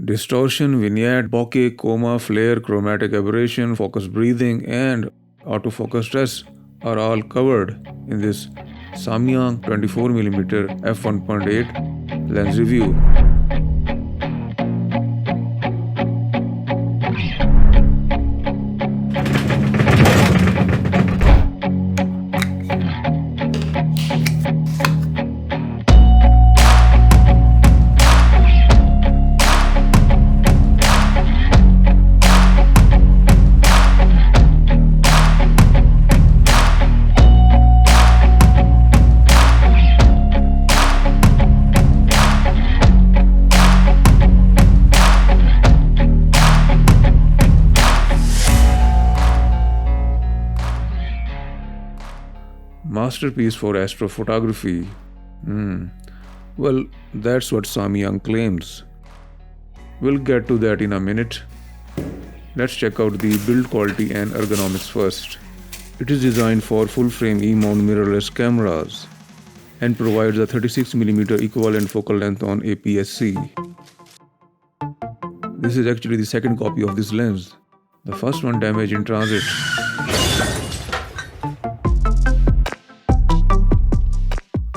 Distortion, vignette, bokeh, coma, flare, chromatic aberration, focus breathing, and autofocus stress are all covered in this Samyang 24mm f1.8 lens review. Masterpiece for astrophotography. Well, that's what Samyang claims. We'll get to that in a minute. Let's check out the build quality and ergonomics first. It is designed for full-frame E-mount mirrorless cameras and provides a 36mm equivalent focal length on APS-C. This is actually the second copy of this lens. The first one damaged in transit.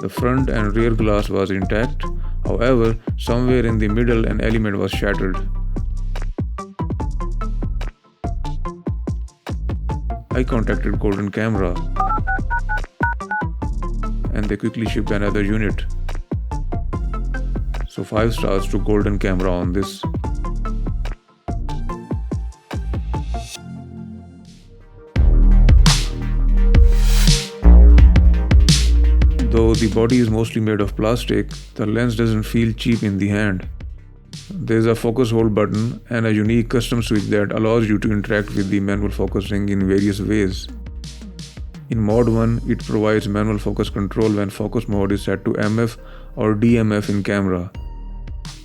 The front and rear glass was intact, however, somewhere in the middle an element was shattered. I contacted Golden Camera and they quickly shipped another unit. So 5 stars to Golden Camera on this. Though the body is mostly made of plastic, the lens doesn't feel cheap in the hand. There's a focus hold button and a unique custom switch that allows you to interact with the manual focus ring in various ways. In Mode 1, it provides manual focus control when focus mode is set to MF or DMF in camera.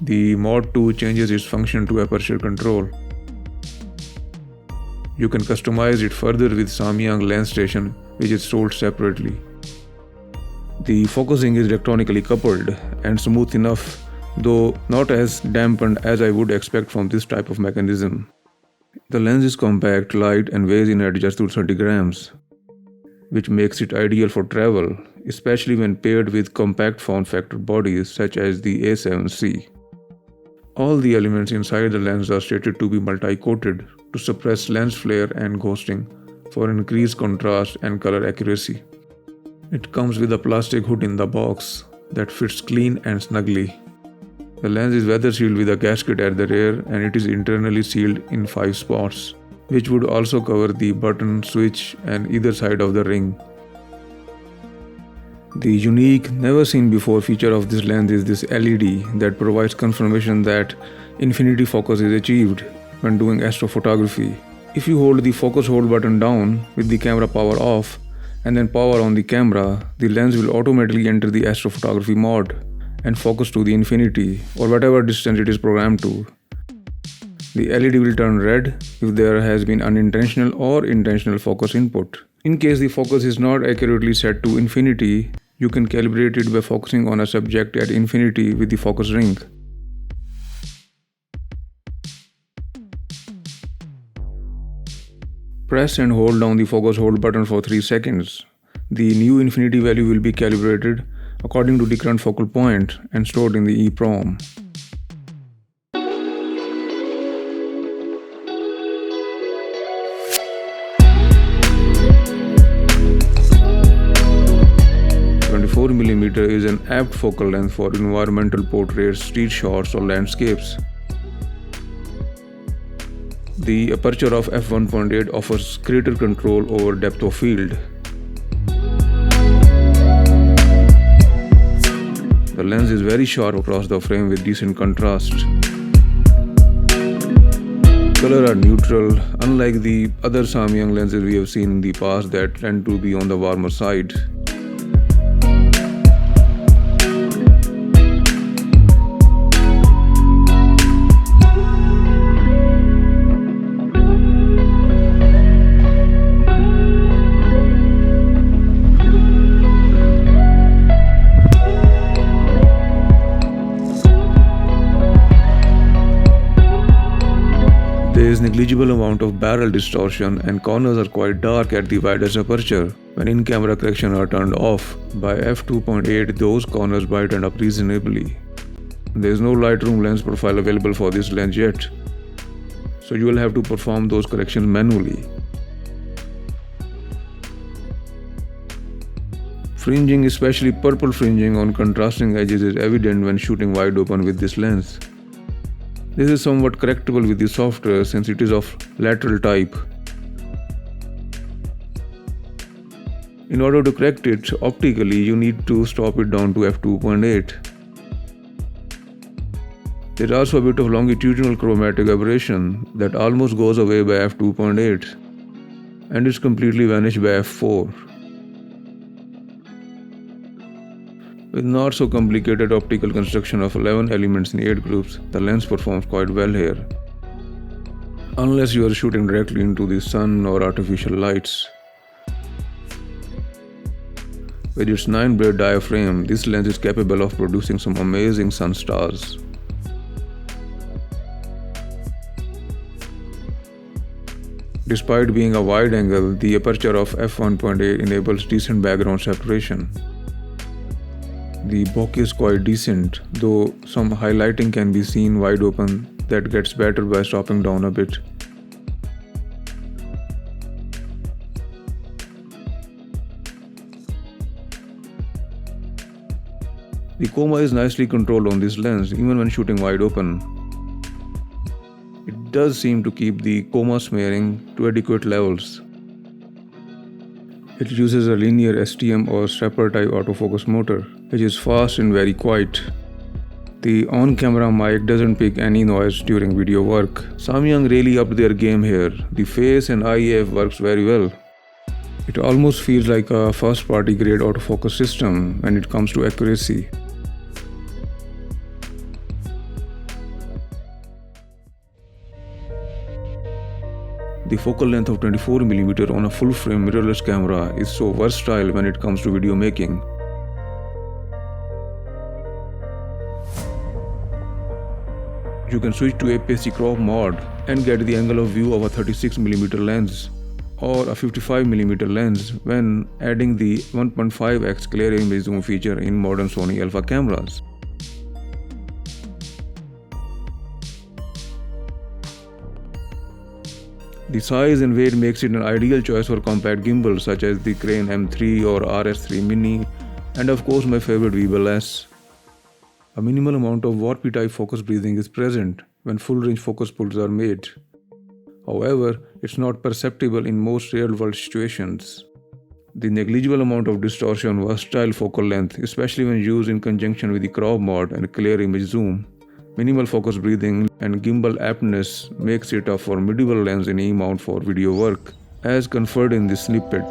The Mode 2 changes its function to aperture control. You can customize it further with Samyang Lens Station, which is sold separately. The focusing is electronically coupled and smooth enough, though not as dampened as I would expect from this type of mechanism. The lens is compact, light, and weighs in at just 30 grams, which makes it ideal for travel, especially when paired with compact form factor bodies such as the A7C. All the elements inside the lens are stated to be multi-coated to suppress lens flare and ghosting for increased contrast and color accuracy. It comes with a plastic hood in the box that fits clean and snugly. The lens is weather sealed with a gasket at the rear and it is internally sealed in 5 spots, which would also cover the button, switch and either side of the ring. The unique, never seen before feature of this lens is this LED that provides confirmation that infinity focus is achieved when doing astrophotography. If you hold the focus hold button down with the camera power off, and then power on the camera, the lens will automatically enter the astrophotography mode and focus to the infinity or whatever distance it is programmed to. The LED will turn red if there has been unintentional or intentional focus input. In case the focus is not accurately set to infinity, you can calibrate it by focusing on a subject at infinity with the focus ring. Press and hold down the focus hold button for 3 seconds. The new infinity value will be calibrated according to the current focal point and stored in the EEPROM. .24mm is an apt focal length for environmental portraits, street shots, or landscapes. The aperture of f1.8 offers greater control over depth of field. The lens is very sharp across the frame with decent contrast. Color are neutral, unlike the other Samyang lenses we have seen in the past that tend to be on the warmer side. negligible amount of barrel distortion and corners are quite dark at the widest aperture. When in-camera correction are turned off, by f2.8 those corners brighten up reasonably. There is no Lightroom lens profile available for this lens yet, so you will have to perform those corrections manually. Fringing, especially purple fringing on contrasting edges, is evident when shooting wide open with this lens. This is somewhat correctable with the software since it is of lateral type. In order to correct it optically, you need to stop it down to f2.8. There is also a bit of longitudinal chromatic aberration that almost goes away by f2.8 and is completely vanished by f4. With not so complicated optical construction of 11 elements in 8 groups, the lens performs quite well here. Unless you are shooting directly into the sun or artificial lights. With its 9-blade diaphragm, this lens is capable of producing some amazing sun stars. Despite being a wide angle, the aperture of f1.8 enables decent background separation. The bokeh is quite decent, though some highlighting can be seen wide open that gets better by stopping down a bit. The coma is nicely controlled on this lens even when shooting wide open. It does seem to keep the coma smearing to adequate levels. It uses a linear STM or stepper type autofocus motor, which is fast and very quiet. The on-camera mic doesn't pick any noise during video work. Samyang really upped their game here. The face and IEF works very well. It almost feels like a first-party grade autofocus system when it comes to accuracy. The focal length of 24mm on a full-frame mirrorless camera is so versatile when it comes to video making. You can switch to APS-C crop mode and get the angle of view of a 36mm lens or a 55mm lens when adding the 1.5x clear image zoom feature in modern Sony Alpha cameras. The size and weight makes it an ideal choice for compact gimbals such as the Crane M3 or RS3 Mini, and of course my favorite Weeble S. A minimal amount of warpy type focus breathing is present when full range focus pulls are made. However, it's not perceptible in most real world situations. The negligible amount of distortion, versatile focal length, especially when used in conjunction with the crop mode and clear image zoom, minimal focus breathing and gimbal aptness makes it a formidable lens in E-mount for video work, as conferred in the Snippet.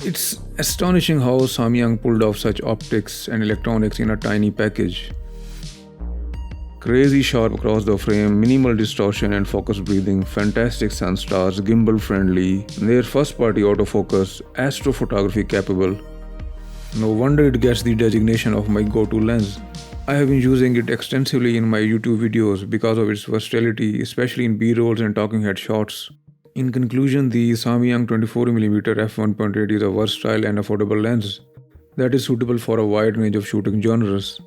It's astonishing how Samyang pulled off such optics and electronics in a tiny package. Crazy sharp across the frame, minimal distortion and focus breathing, fantastic sun stars, gimbal friendly, their first party autofocus, astrophotography capable. No wonder it gets the designation of my go-to lens. I have been using it extensively in my YouTube videos because of its versatility, especially in B-rolls and talking head shots. In conclusion, the Samyang 24mm f1.8 is a versatile and affordable lens that is suitable for a wide range of shooting genres.